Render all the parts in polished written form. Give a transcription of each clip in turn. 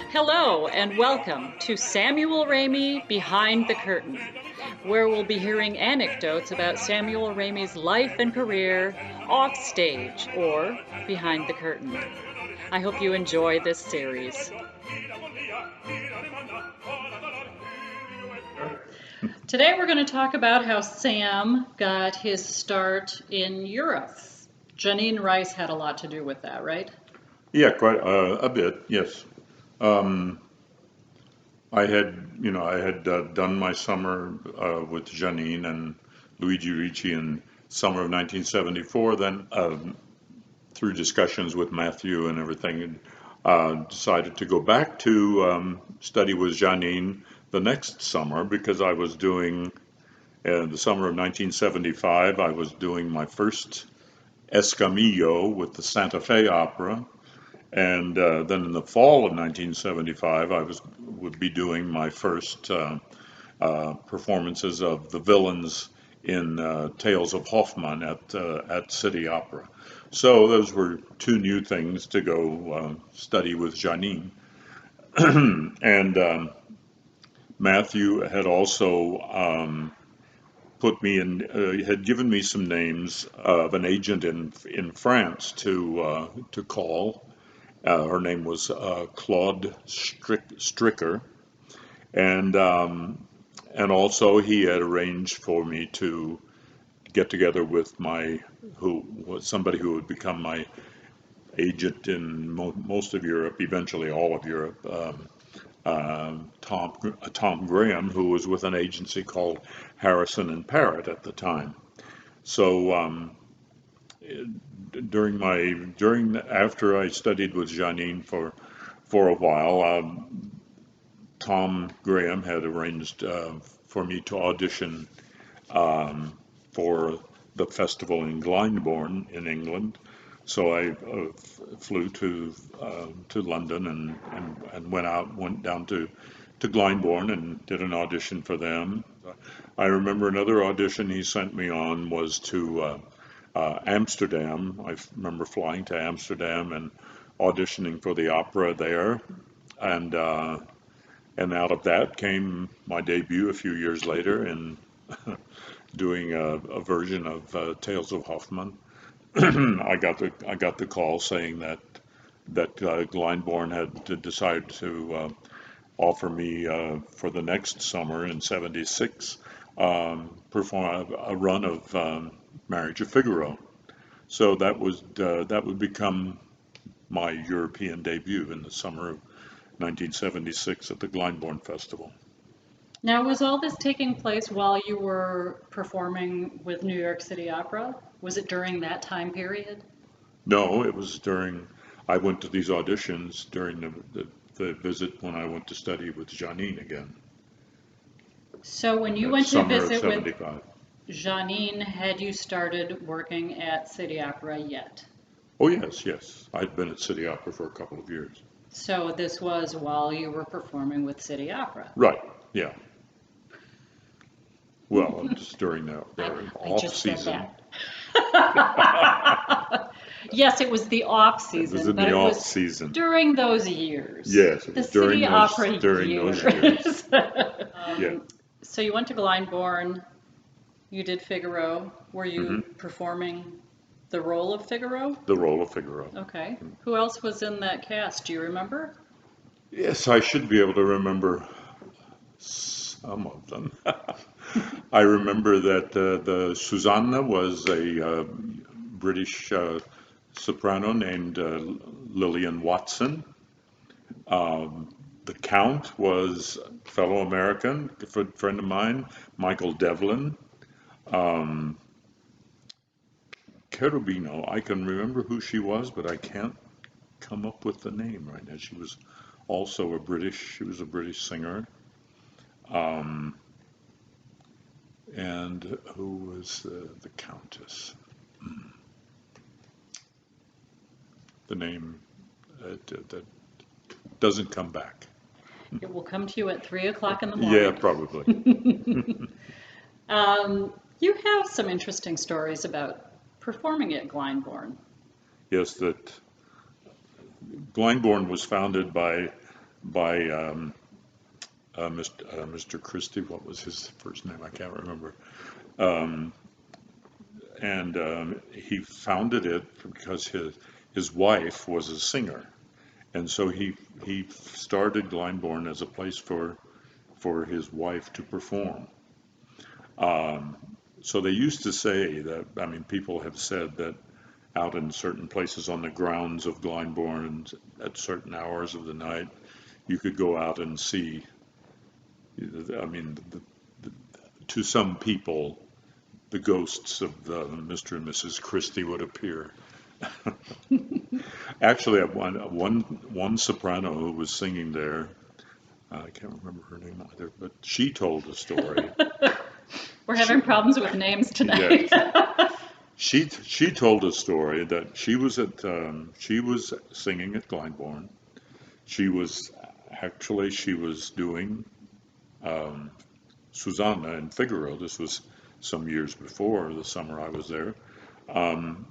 Hello and welcome to Samuel Ramey Behind the Curtain, where we'll be hearing anecdotes about Samuel Ramey's life and career off stage or behind the curtain. I hope you enjoy this series. Today we're going to talk about how Sam got his start in Europe. Janine Rice had a lot to do with that, right? Yeah, quite a bit, yes. I had done my summer with Janine and Luigi Ricci in summer of 1974. Then, through discussions with Matthew and everything, decided to go back to study with Janine the next summer because I was doing, the summer of 1975, I was doing my first Escamillo with the Santa Fe Opera. And then in the fall of 1975, would be doing my first performances of the villains in Tales of Hoffmann at City Opera. So those were two new things to go study with Janine. And Matthew had also put me in, had given me some names of an agent in France to call. Her name was Claude Stricker, and also he had arranged for me to get together with somebody who would become my agent in most of Europe, eventually all of Europe, Tom Graham, who was with an agency called Harrison and Parrott at the time. So after I studied with Janine for a while, Tom Graham had arranged for me to audition for the festival in Glyndebourne in England. So I flew to London and went down to Glyndebourne and did an audition for them. I remember another audition he sent me on was to Amsterdam. I remember flying to Amsterdam and auditioning for the opera there, and out of that came my debut a few years later in doing a version of Tales of Hoffmann. I got the call saying that Glyndebourne had decided to offer me for the next summer in '76 perform a run of Marriage of Figaro. So that would become my European debut in the summer of 1976 at the Glyndebourne Festival. Now, was all this taking place while you were performing with New York City Opera? Was it during that time period? No, it was I went to these auditions during the visit when I went to study with Janine again. So when you went to visit with 75. Janine, had you started working at City Opera yet? Oh, yes. I'd been at City Opera for a couple of years. So this was while you were performing with City Opera? Right, yeah. Well, just during their off season. Yes, it was the off season. It was in the off season. During those years. Yes, it was during those years. Yeah. So you went to Glyndebourne. You did Figaro. Were you performing the role of Figaro? The role of Figaro. Okay. Who else was in that cast? Do you remember? Yes, I should be able to remember some of them. I remember that the Susanna was a British soprano named Lillian Watson. The Count was a fellow American, a friend of mine, Michael Devlin. Cherubino, I can remember who she was, but I can't come up with the name right now. She was also a British singer. And who was the Countess? The name that doesn't come back. It will come to you at 3 o'clock in the morning. Yeah, probably. You have some interesting stories about performing at Glyndebourne. Yes, that Glyndebourne was founded by by Mr. Christie. What was his first name? I can't remember. Um, and he founded it because his wife was a singer, and so he started Glyndebourne as a place for his wife to perform. Um, so they used to say that, I mean, people have said that out in certain places on the grounds of Glyndebourne at certain hours of the night, you could go out and see. I mean, to some people, the ghosts of Mr. and Mrs. Christie would appear. Actually, one soprano who was singing there, I can't remember her name either, but she told a story. We're having problems with names tonight. Yes. She told a story that she was singing at Glyndebourne. She was doing um, Susanna in Figaro. This was some years before the summer I was there, um,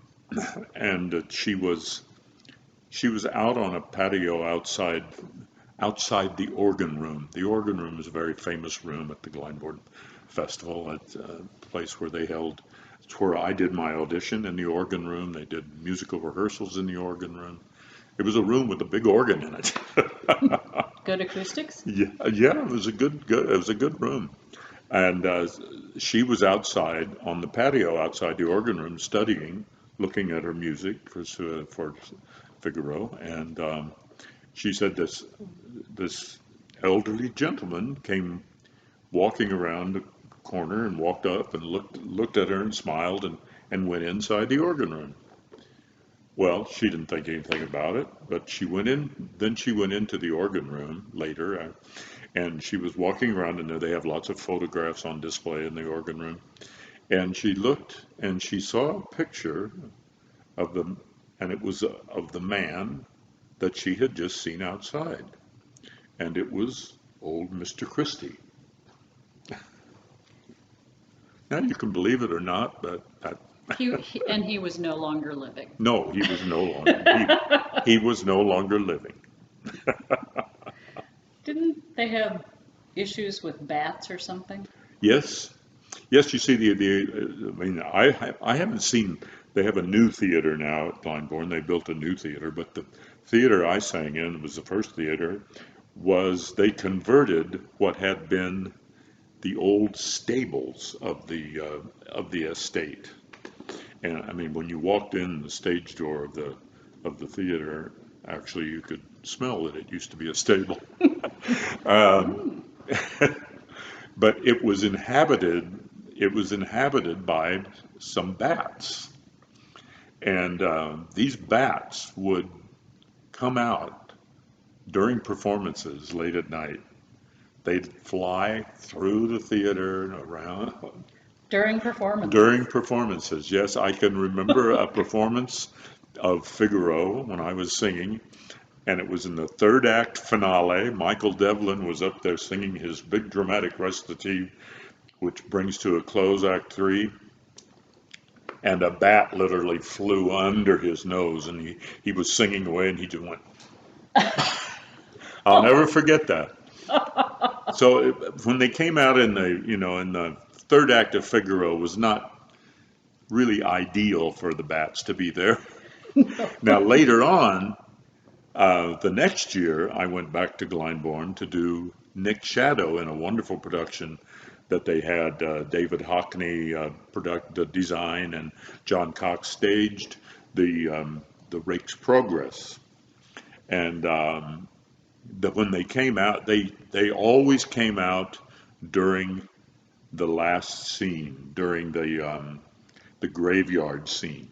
and she was out on a patio outside the organ room. The organ room is a very famous room at the Glyndebourne Festival. It's a place where it's where I did my audition in the organ room. They did musical rehearsals in the organ room. It was a room with a big organ in it. Good acoustics? Yeah, yeah, it was a good room. And she was outside on the patio outside the organ room studying, looking at her music for Figaro. And she said this elderly gentleman came walking around the corner and walked up and looked at her and smiled and went inside the organ room. Well, she didn't think anything about it, but she went in. Then she went into the organ room later, and she was walking around. And there they have lots of photographs on display in the organ room. And she looked, and she saw a picture of the, and it was of the man that she had just seen outside, and it was old Mr. Christie. Now you can believe it or not, but And he was no longer living. no, he was no longer living. Didn't they have issues with bats or something? Yes, yes. You see, I mean, I haven't seen. They have a new theater now at Glyndebourne. They built a new theater, but the theater I sang in was the first theater. They converted what had been the old stables of the estate. And I mean, when you walked in the stage door of the theater, actually you could smell that it used to be a stable. um, but it was inhabited. It was inhabited by some bats, and these bats would come out during performances late at night. They'd fly through the theater and around During performances. during performances. Yes, I can remember a performance of Figaro when I was singing, and it was in the third act finale. Michael Devlin was up there singing his big dramatic recitative, which brings to a close Act 3, and a bat literally flew under his nose, and he was singing away, and he just went. I'll never forget that. So when they came out in the third act of Figaro was not really ideal for the bats to be there. Now later on, the next year, I went back to Glyndebourne to do Nick Shadow in a wonderful production that they had. David Hockney the design, and John Cox staged the Rake's Progress. And when they came out, they always came out during the last scene, during the graveyard scene.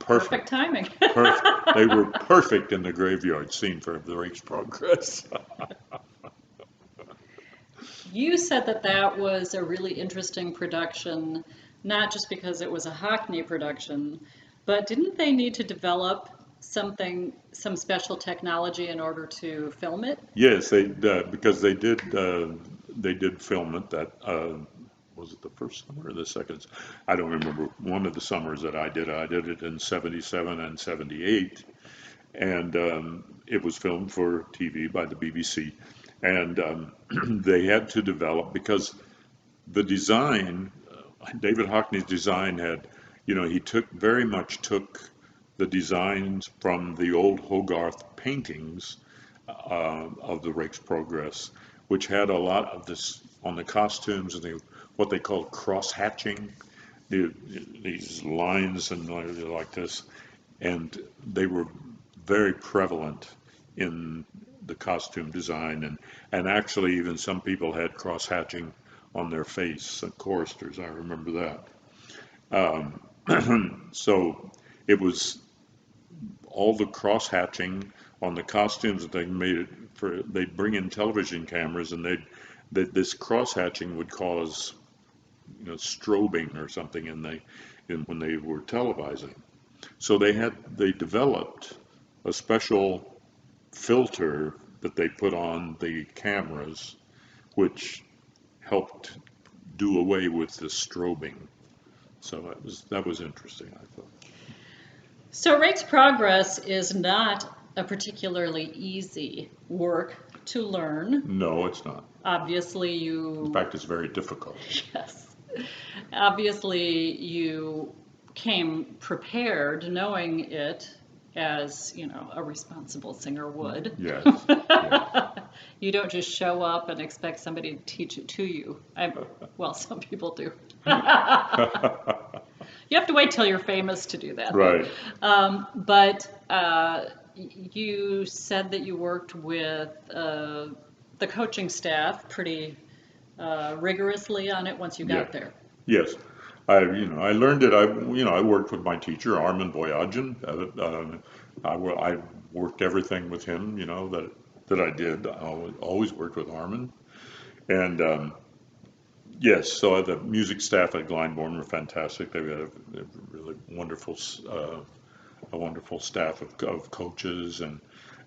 Perfect perfect. timing. Perfect. They were perfect in the graveyard scene for the Rake's Progress. You said that that was a really interesting production, not just because it was a Hackney production, but didn't they need to develop some special technology in order to film it? Yes, they because they did film it. That was it the first summer or the second? I don't remember. One of the summers that I did it in '77 and '78, and it was filmed for TV by the BBC. And they had to develop because the design, David Hockney's design had, he very much took the designs from the old Hogarth paintings of the Rake's Progress, which had a lot of this on the costumes and what they called cross hatching, these lines and like this, and they were very prevalent in the costume design, and actually even some people had cross hatching on their face, choristers, I remember that. So it was all the cross hatching on the costumes that they made it for. They'd bring in television cameras, and this cross hatching would cause strobing or something when they were televising. So they developed a special filter that they put on the cameras, which helped do away with the strobing. So that was interesting, I thought. So Rake's Progress is not a particularly easy work to learn. No, it's not. Obviously, In fact, it's very difficult. yes. Obviously, you came prepared knowing it as, a responsible singer would. Yes. Yes. You don't just show up and expect somebody to teach it to you. Well, some people do. You have to wait till you're famous to do that. Right. But you said that you worked with the coaching staff pretty rigorously on it once you got there. Yes. I learned it. I worked with my teacher, Armin Boyajian. I worked everything with him, that I did. I always worked with Armin. And yes, so the music staff at Glyndebourne were fantastic. They had a really wonderful, a wonderful staff of coaches, and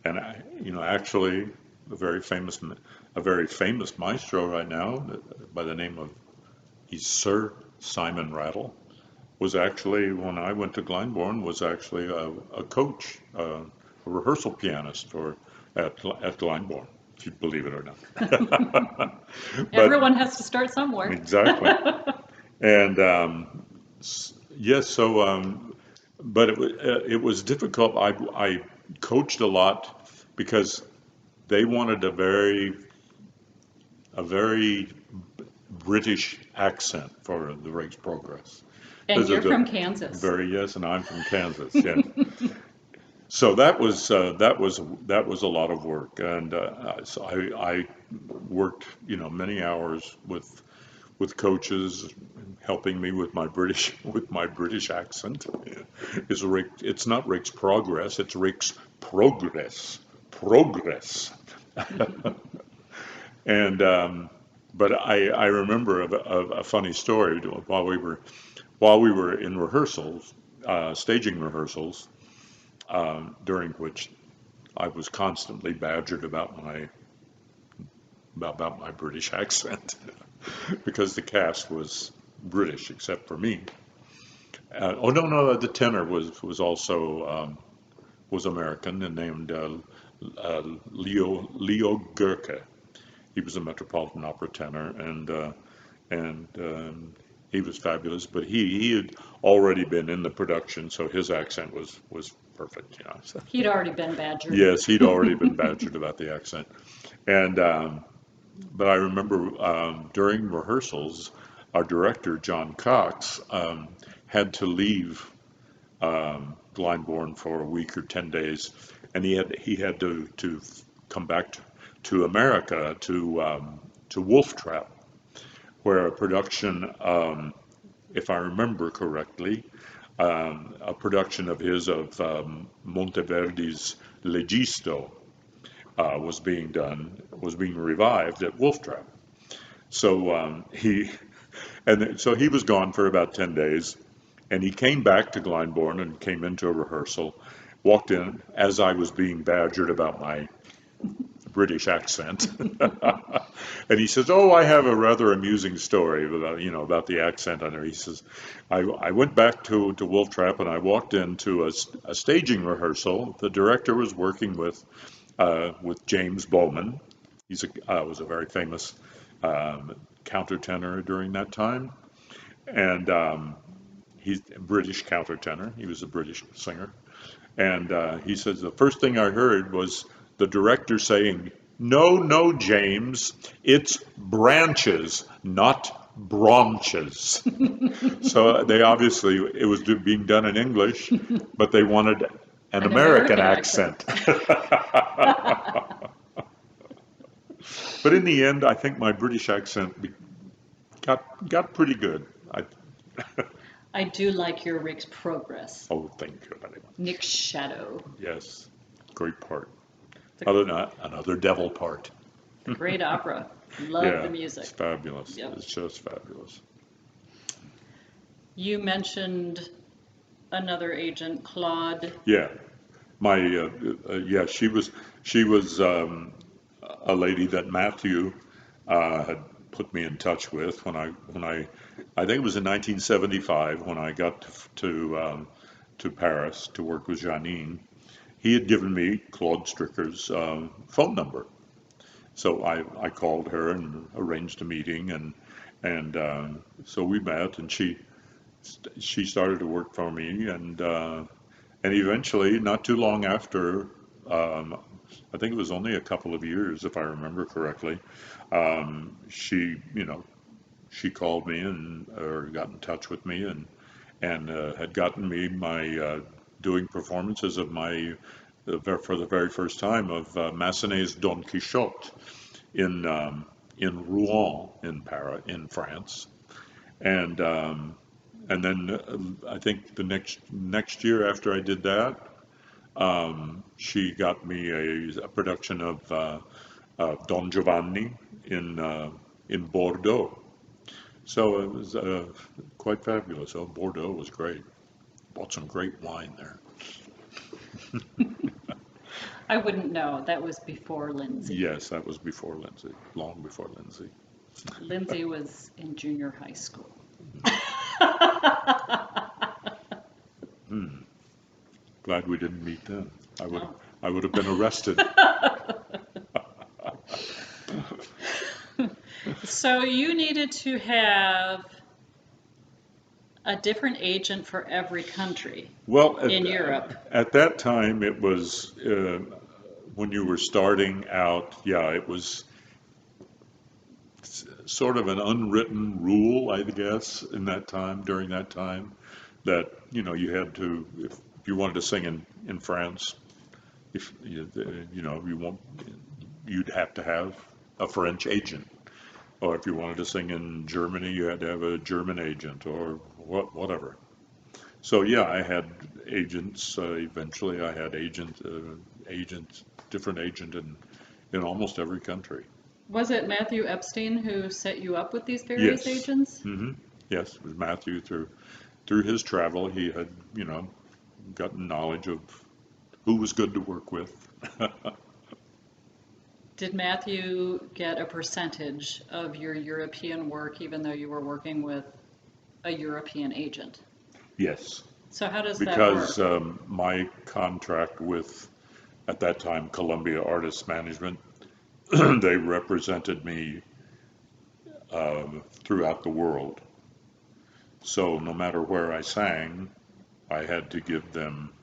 actually a very famous maestro right now by the name of he's Sir Simon Rattle, was actually, when I went to Glyndebourne, was actually a coach, a rehearsal pianist at Glyndebourne, if you believe it or not. Everyone has to start somewhere. Exactly. And yes, so but it was difficult. I coached a lot because they wanted a very British accent for the Rake's Progress. And you're from Kansas. Yes, and I'm from Kansas. Yeah. So that was a lot of work, and so I worked many hours with coaches helping me with my British accent. It's not Rake's Progress, it's Rake's Progress. And but I remember a funny story while we were in rehearsals, staging rehearsals, during which I was constantly badgered about my British accent because the cast was British except for me. Oh no, the tenor was also was American and named Leo Gurke. He was a Metropolitan Opera tenor, and he was fabulous. But he had already been in the production, so his accent was perfect. So. He'd already been badgered. Yes, he'd already been badgered about the accent, and but I remember during rehearsals, our director John Cox had to leave Glyndebourne for a week or 10 days, and he had to come back to America to Wolf Trap, where a production if I remember correctly, a production of his of Monteverdi's Legisto was being revived at Wolf Trap. So so he was gone for about 10 days, and he came back to Glyndebourne and came into a rehearsal, walked in as I was being badgered about my British accent. And he says, "Oh, I have a rather amusing story about, about the accent on there." He says, I went back to Wolf Trap and I walked into a staging rehearsal. The director was working with James Bowman. Was a very famous countertenor during that time, and he's a British countertenor. He was a British singer, and he says the first thing I heard was the director saying, "No, no, James, it's branches, not branches." So they obviously, it was being done in English, but they wanted an American accent. But in the end, I think my British accent got pretty good. I do like your Rick's progress. Oh, thank you very much. Nick's shadow. Yes, great part. Another devil part. The great opera. Love Yeah, the music. it's fabulous. Yep. It's just fabulous. You mentioned another agent, Claude. Yeah, she was a lady that Matthew had put me in touch with I think it was in 1975 when I got to Paris to work with Janine. He had given me Claude Stricker's phone number, so I called her and arranged a meeting, and so we met, and she started to work for me, and eventually, not too long after, I think it was only a couple of years, if I remember correctly, she called me or got in touch with me and had gotten me my doing performances of for the very first time of Massenet's Don Quixote in Rouen in France, and then I think the next year after I did that, she got me a production of Don Giovanni in Bordeaux. So it was quite fabulous. Oh, Bordeaux was great. Bought some great wine there. I wouldn't know. That was before Lindsay. Yes, that was before Lindsay, long before Lindsay. Lindsay was in junior high school. Glad we didn't meet then. No. I would have been arrested. So you needed to have a different agent for every country in Europe. At that time, it was when you were starting out. Yeah, it was sort of an unwritten rule, I guess, during that time, that you had to, if you wanted to sing in France, if you want, you'd have to have a French agent. Or if you wanted to sing in Germany, you had to have a German agent or whatever. So yeah, I had agents. Eventually, I had different agent in almost every country. Was it Matthew Epstein who set you up with these various Yes. agents? Mm-hmm. Yes, it was Matthew through his travel. He had gotten knowledge of who was good to work with. Did Matthew get a percentage of your European work, even though you were working with a European agent? Yes. So how does Because that work? my contract with, at that time, Columbia Artists Management, they represented me throughout the world. So no matter where I sang, I had to give them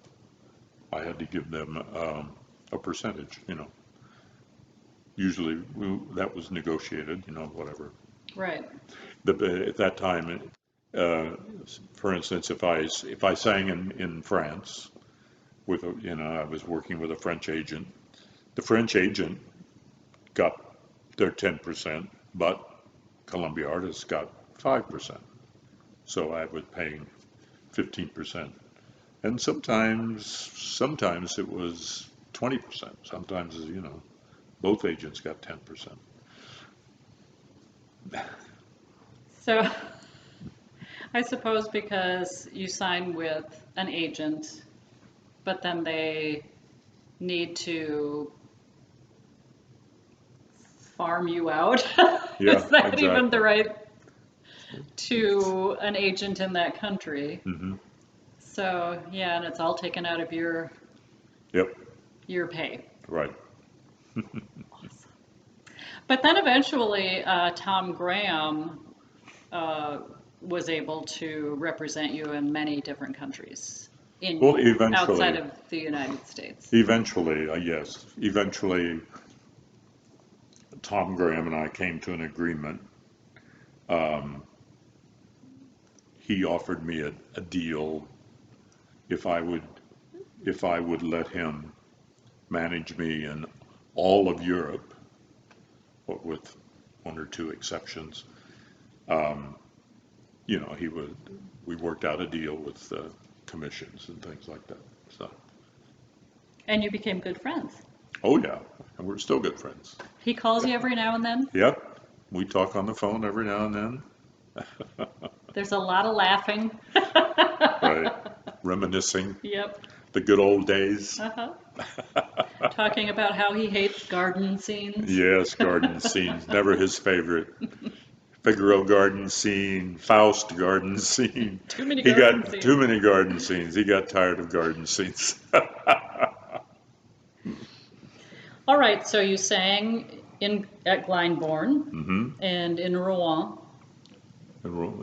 a percentage. Usually that was negotiated. Whatever. Right. At that time, for instance, if I sang in France I was working with a French agent. The French agent got their 10%, but Columbia Artists got 5%. so I was paying 15%. And sometimes it was 20%. Sometimes, both agents got 10%. So I suppose because you sign with an agent, but then they need to farm you out. Yeah, Is that even the exactly. right to an agent in that country? Hmm. So yeah, and it's all taken out of Yep, your pay. right. Awesome. But then eventually, Tom Graham uh, was able to represent you in many different countries Well, in outside eventually, of the United States. yes, eventually, Tom Graham and I came to an agreement. Um, he offered me a deal if I would let him manage me in all of Europe, but with one or two exceptions. Um, he would. We worked out a deal with commissions and things like that. So, And you became good friends. oh yeah, and we're still good friends. He calls you every now and then. Yep, we talk on the phone every now and then. There's a lot of laughing. Right, reminiscing Yep. the good old days. Uh-huh. Talking about how he hates garden scenes. Yes, garden scenes, never his favorite. Figaro garden scene, Faust garden scene. Too many He garden got too scenes. many garden scenes. He got tired of garden scenes. All right, so you sang in at Glyndebourne Hmm. and in Rouen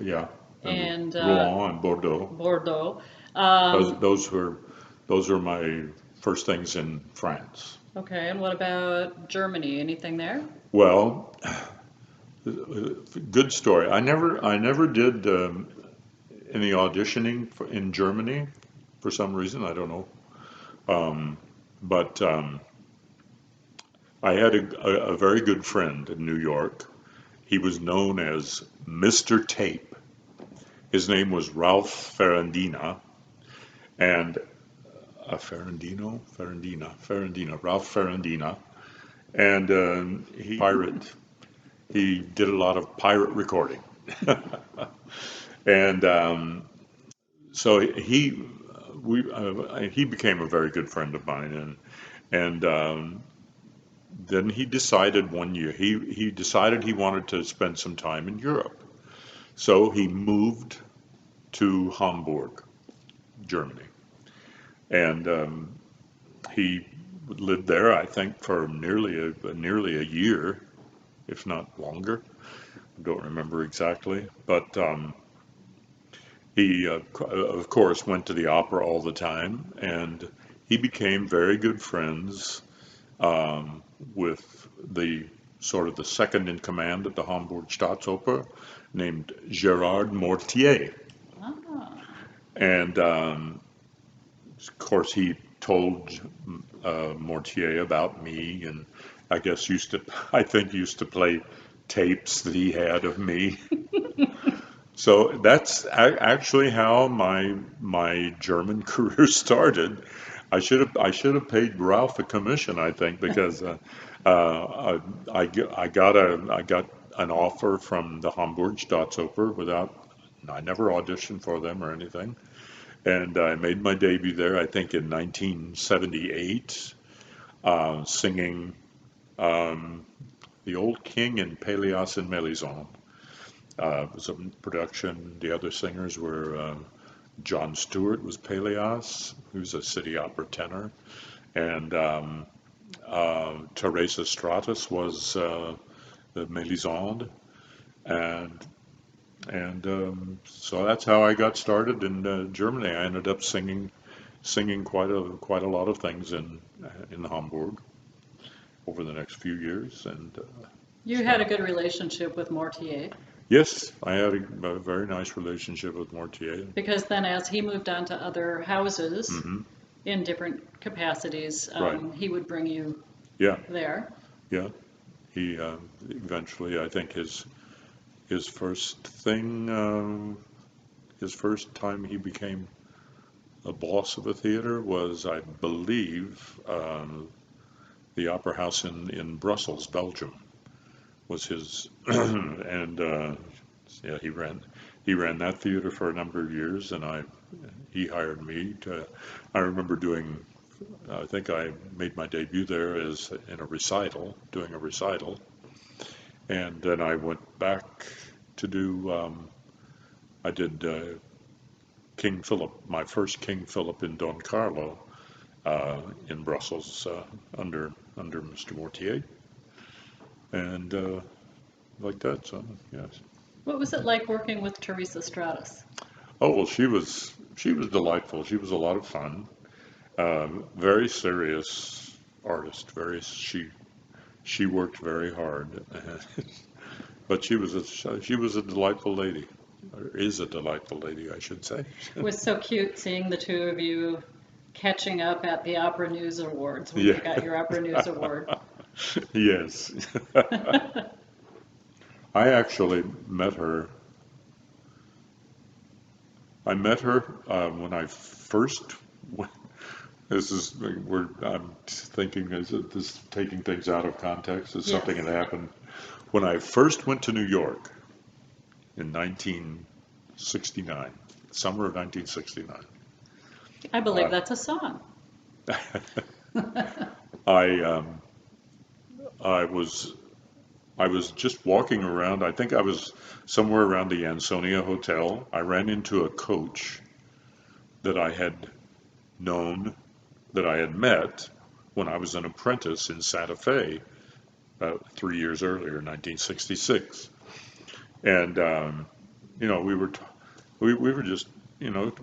Yeah, and and Rouen and Bordeaux. Bordeaux. Those Um, those were those were my first things in France. okay, and what about Germany? Anything there? Well, good story. I never did any auditioning in Germany for some reason. I don't know. But I had a very good friend in New York. He was known as Mr. Tape. His name was Ralph Ferrandina, and Ralph Ferrandina, and he did a lot of pirate recording, and so he became a very good friend of mine, and then he decided one year he decided he wanted to spend some time in Europe, so he moved to Hamburg, Germany, and he lived there, I think, for nearly a year, if not longer. I don't remember exactly, but he, of course, went to the opera all the time, and he became very good friends with the sort of the second in command at the Hamburg Staatsoper, named Gerard Mortier, Ah, and of course he told Mortier about me, and I think used to play tapes that he had of me. So that's actually how my German career started. I should have paid Ralph a commission, I think, because I got an offer from the Hamburg Staatsoper without. I never auditioned for them or anything, and I made my debut there. I think in 1978, singing um, "The Old King" and "Pélias and Mélisande." It was a production. The other singers were John Stewart was Pélias, who's a city opera tenor, and Teresa Stratas was the Mélisande, and so that's how I got started in Germany. I ended up singing quite a lot of things in Hamburg over the next few years, and you had so a good relationship with Mortier yes, I had a very nice relationship with Mortier. because then as he moved on to other houses Hmm. in different capacities, Right. he would bring you Yeah. there. Yeah. He eventually, I think his first thing. his first time he became a boss of a theater was, I believe, the Opera House in Brussels, Belgium, was his, and yeah, he ran that theater for a number of years, and he hired me to. I remember doing. I think I made my debut there as in a recital, doing a recital, and then I went back to do. I did King Philip, my first King Philip in Don Carlo, in Brussels, under Mr. Mortier, and like that. So yes. What was it like working with Teresa Stratas? Oh well, she was delightful. She was a lot of fun. Very serious artist. She worked very hard, but she was a delightful lady, or is a delightful lady, I should say. It was so cute seeing the two of you catching up at the Opera News Awards when you Yeah. got your Opera News Award. Yes. I actually met her. I met her when I first went. This is where I'm thinking this taking things out of context is something Yes, that happened when I first went to New York in 1969, summer of 1969. I believe Uh, that's a song. I I was just walking around. I think I was somewhere around the Ansonia Hotel. I ran into a coach that I had known, that I had met when I was an apprentice in Santa Fe 3 years earlier, 1966. And we were just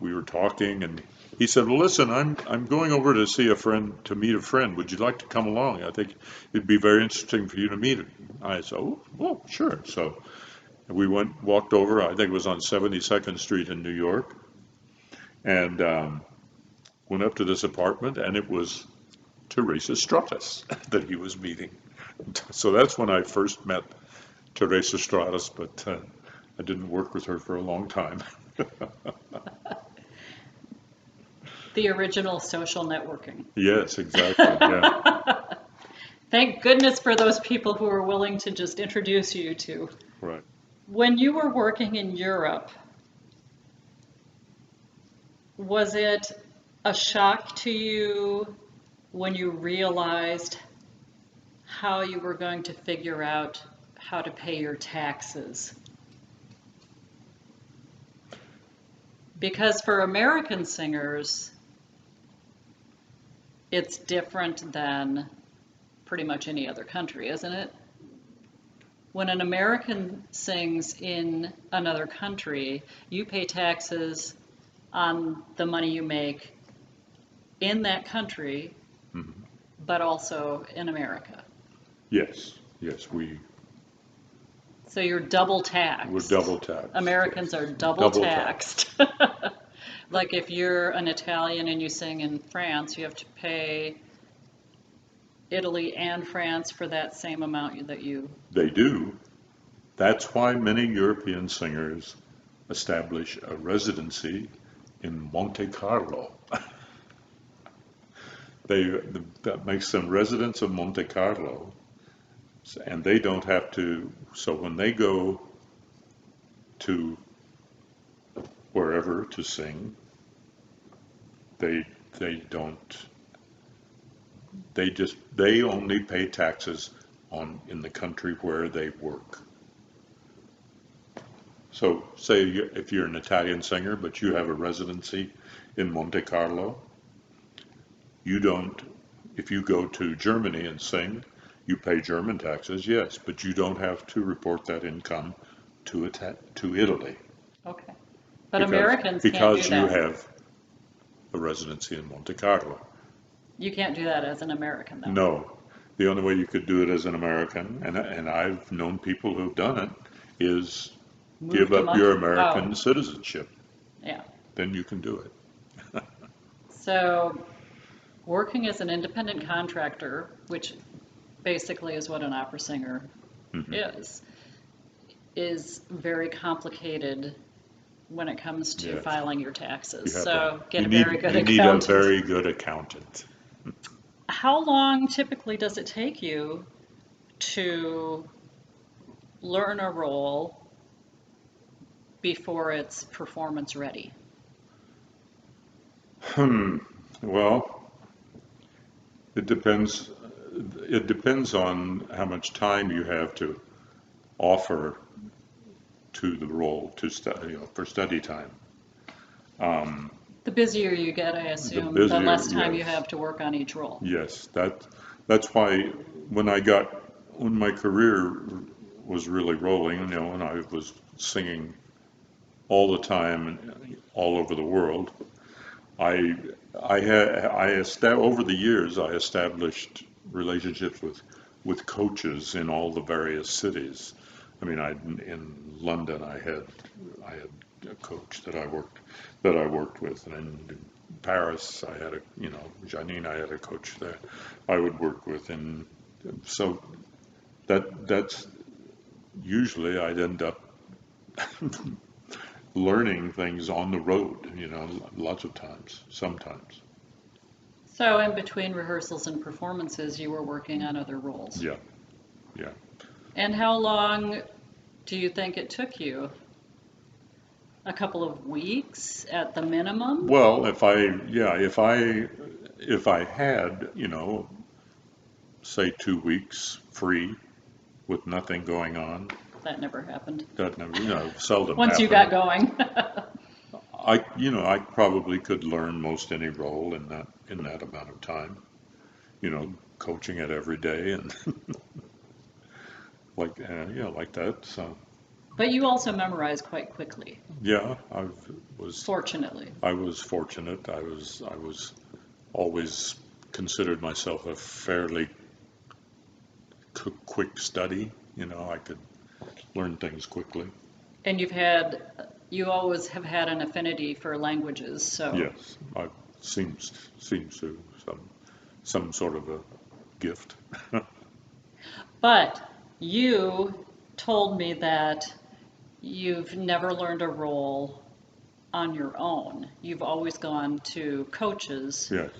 we were talking, and he said, "Well, listen, I'm going over to see a friend, to meet a friend. Would you like to come along? I think it'd be very interesting for you to meet him." I said, "Oh, well, sure." So we walked over. I think it was on 72nd Street in New York, and went up to this apartment, and it was Teresa Stratas that he was meeting. So that's when I first met Teresa Stratas, but I didn't work with her for a long time. The original social networking. Yes, exactly. Yeah, Thank goodness for those people who are willing to just introduce you to. right. When you were working in Europe, was it a shock to you when you realized how you were going to figure out how to pay your taxes? Because for American singers, it's different than pretty much any other country, isn't it? When an American sings in another country, you pay taxes on the money you make in that country, Mhm. but also in America. Yes, yes, we So you're double were taxed. double taxed. Americans Yes, are double double taxed. taxed. Like if you're an Italian and you sing in France, you have to pay Italy and France for that same amount that you. They do. That's why many European singers establish a residency in Monte Carlo. They That makes them residents of Monte Carlo, and they don't have to. So when they go to wherever to sing, they they don't. They only pay taxes in the country where they work. So say if you're an Italian singer, but you have a residency in Monte Carlo, you don't. If you go to Germany and sing, you pay German taxes, yes, but you don't have to report that income to Italy Okay. But because Americans can't do because you that. have a residency in Monte Carlo. You can't do that as an American, though. No, the only way you could do it as an American, and I've known people who've done it, is Move give to up your Montreal. Oh, American citizenship. yeah. Then you can do it. So working as an independent contractor, which basically is what an opera singer Hmm. is very complicated when it comes to Yes. filing your taxes. You have So get you a need very good you need a accountant. very good accountant. How long typically does it take you to learn a role before it's performance ready? Well, it depends. It depends on how much time you have to offer to the role to study, for study time. The busier you get, I The assume, the busier, less time you yes, have to work on each role. yes. That's why when my career was really rolling, and I was singing all the time, all over the world. I over the years I established relationships with coaches in all the various cities. I mean, in London I had a coach that I worked with, and in Paris I had Janine, I had a coach that I would work with, and so that's usually I'd end up learning things on the road, lots of times, sometimes. So in between rehearsals and performances, you were working on other roles. Yeah, yeah. And how long do you think it took you? A couple of weeks at the minimum? Well, if I had, say 2 weeks free with nothing going on, That never happened. that never, seldom Once you happened. got going. I probably could learn most any role in that amount of time. Coaching it every day and like that. So But you also memorize quite quickly, yeah, was fortunately. I was fortunate. I was always considered myself a fairly quick study. I could learn things quickly. And you always have had an affinity for languages, so. Yes, I seems to some sort of a gift. But you told me that you've never learned a role on your own. You've always gone to coaches Yes.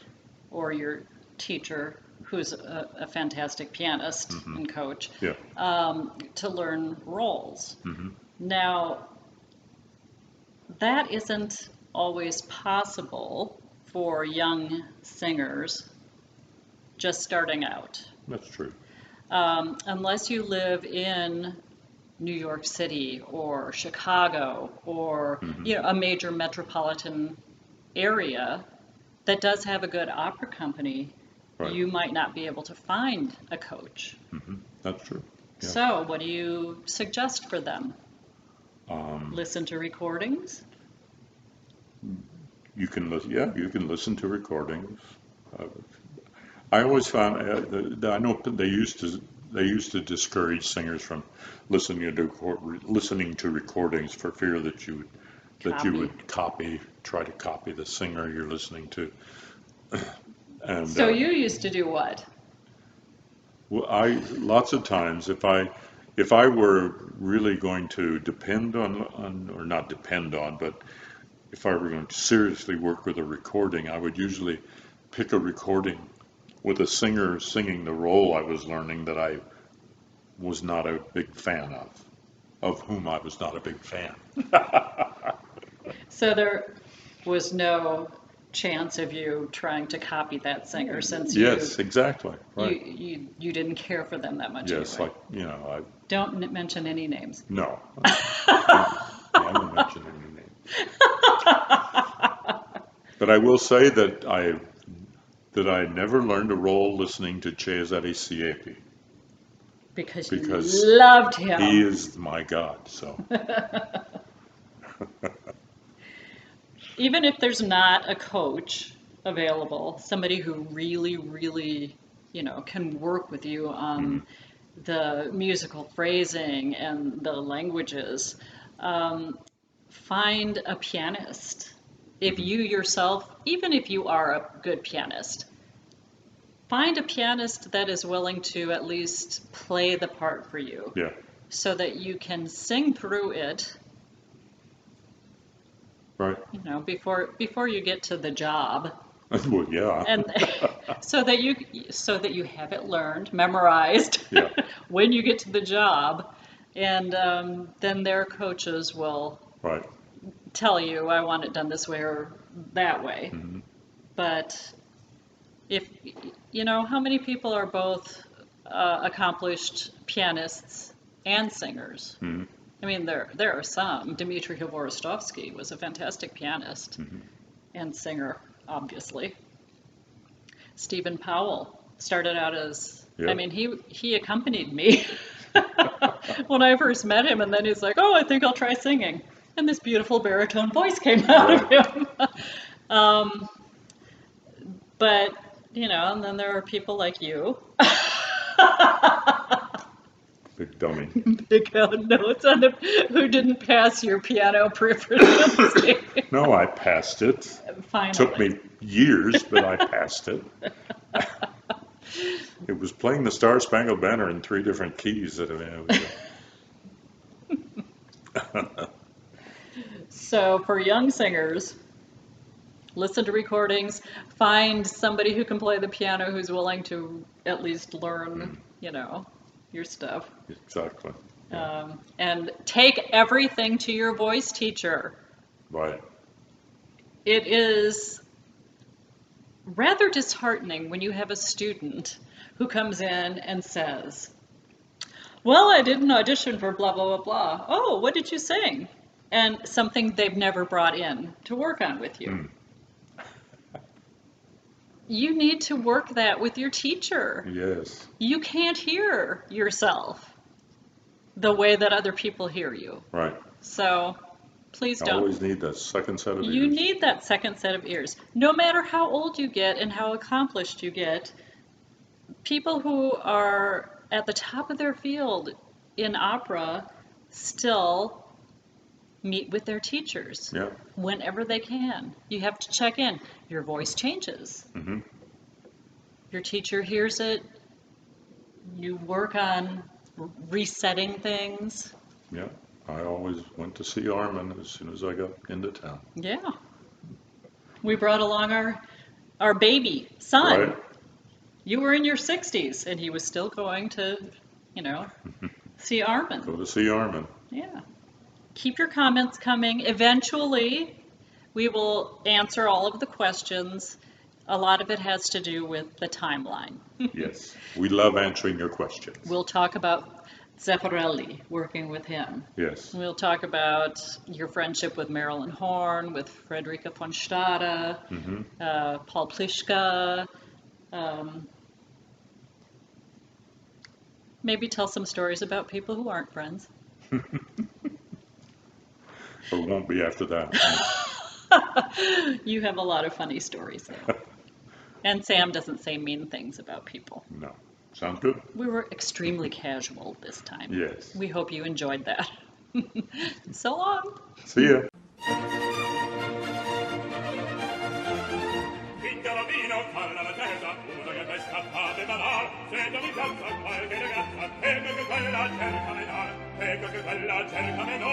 or your teacher, who's a fantastic pianist Hmm. and coach, Yeah. to learn roles. Hmm. Now, that isn't always possible for young singers just starting out. That's true. Unless you live in New York City or Chicago or Hmm. a major metropolitan area that does have a good opera company, Right. you might not be able to find a coach. Hmm. That's true. Yes. So, what do you suggest for them? Um, Listen to recordings? you can listen. Yeah, you can listen to recordings. Uh, I always found I know they used to discourage singers from listening to recordings for fear that you Copy. would try to copy the singer you're listening to. And So, you used to do what? well, I lots of times if I were really going to depend on or not depend on, but if I were going to seriously work with a recording, I would usually pick a recording with a singer singing the role I was learning that I was not a big fan of whom I was not a big fan. So, there was no chance of you trying to copy that singer since Yes, exactly. Right. you didn't care for them that much Yes, anyway. like, I Don't mention any names. no. I won't mention any name. But I will say that I never learned a role listening to Cesare Siepi Because you because loved he him. is my God. So Even if there's not a coach available, somebody who really, really, can work with you mhm, on the musical phrasing and the languages, um, find a pianist. If mhm, you yourself, even if you are a good pianist, find a pianist that is willing to at least play the part for you yeah, so that you can sing through it Right. you know, before you get to the job. Well, yeah. And so that you have it learned, memorized Yeah. when you get to the job, and then their coaches will Right. tell you, I want it done this way or that way. Hmm. But if you know, how many people are both accomplished pianists and singers? Hmm. I mean, there are some. Dmitri Hvorostovsky was a fantastic pianist Hmm. and singer, obviously. Stephen Powell started out as, I Yep. mean, he accompanied me when I first met him, and then he's like, "Oh, I think I'll try singing," and this beautiful baritone voice came out of Right. him. um, but you know, and then there are people like you. Big dummy. Big notes on the, who didn't pass your piano proficiency. No, I passed it. Took Finally. me years, but I passed it. It was playing the Star Spangled Banner in 3 different keys. So for young singers, listen to recordings, find somebody who can play the piano who's willing to at least learn, you know, your stuff. Exactly. Yeah. And take everything to your voice teacher. Right. It is rather disheartening when you have a student who comes in and says, "Well, I did an audition for blah, blah, blah, blah. Oh, what did you sing?" And something they've never brought in to work on with you. Hmm. You need to work that with your teacher. Yes. You can't hear yourself the way that other people hear you. Right. So please I don't. always need that second set of You ears. need that second set of ears. No matter how old you get and how accomplished you get, people who are at the top of their field in opera still meet with their teachers Yeah. whenever they can. You have to check in. Your voice changes. Hmm. Your teacher hears it. You work on resetting things. Yeah. I always went to see Armin as soon as I got into town. Yeah. We brought along our baby son. Right. You were in your 60s and he was still going to, you know, see Armin. Go to see Armin. Yeah. Keep your comments coming. Eventually, we will answer all of the questions. A lot of it has to do with the timeline. Yes. We love answering your questions. We'll talk about Zeffirelli, working with him. Yes. We'll talk about your friendship with Marilyn Horne, with Frederica von Stade, Hmm. Paul Pliszka. Maybe tell some stories about people who aren't friends. Or won't be after that. You have a lot of funny stories, though. And Sam doesn't say mean things about people. No. Sounds good? We were extremely casual this time. Yes. We hope you enjoyed that. So long. See ya. Ecco che quella cercami no,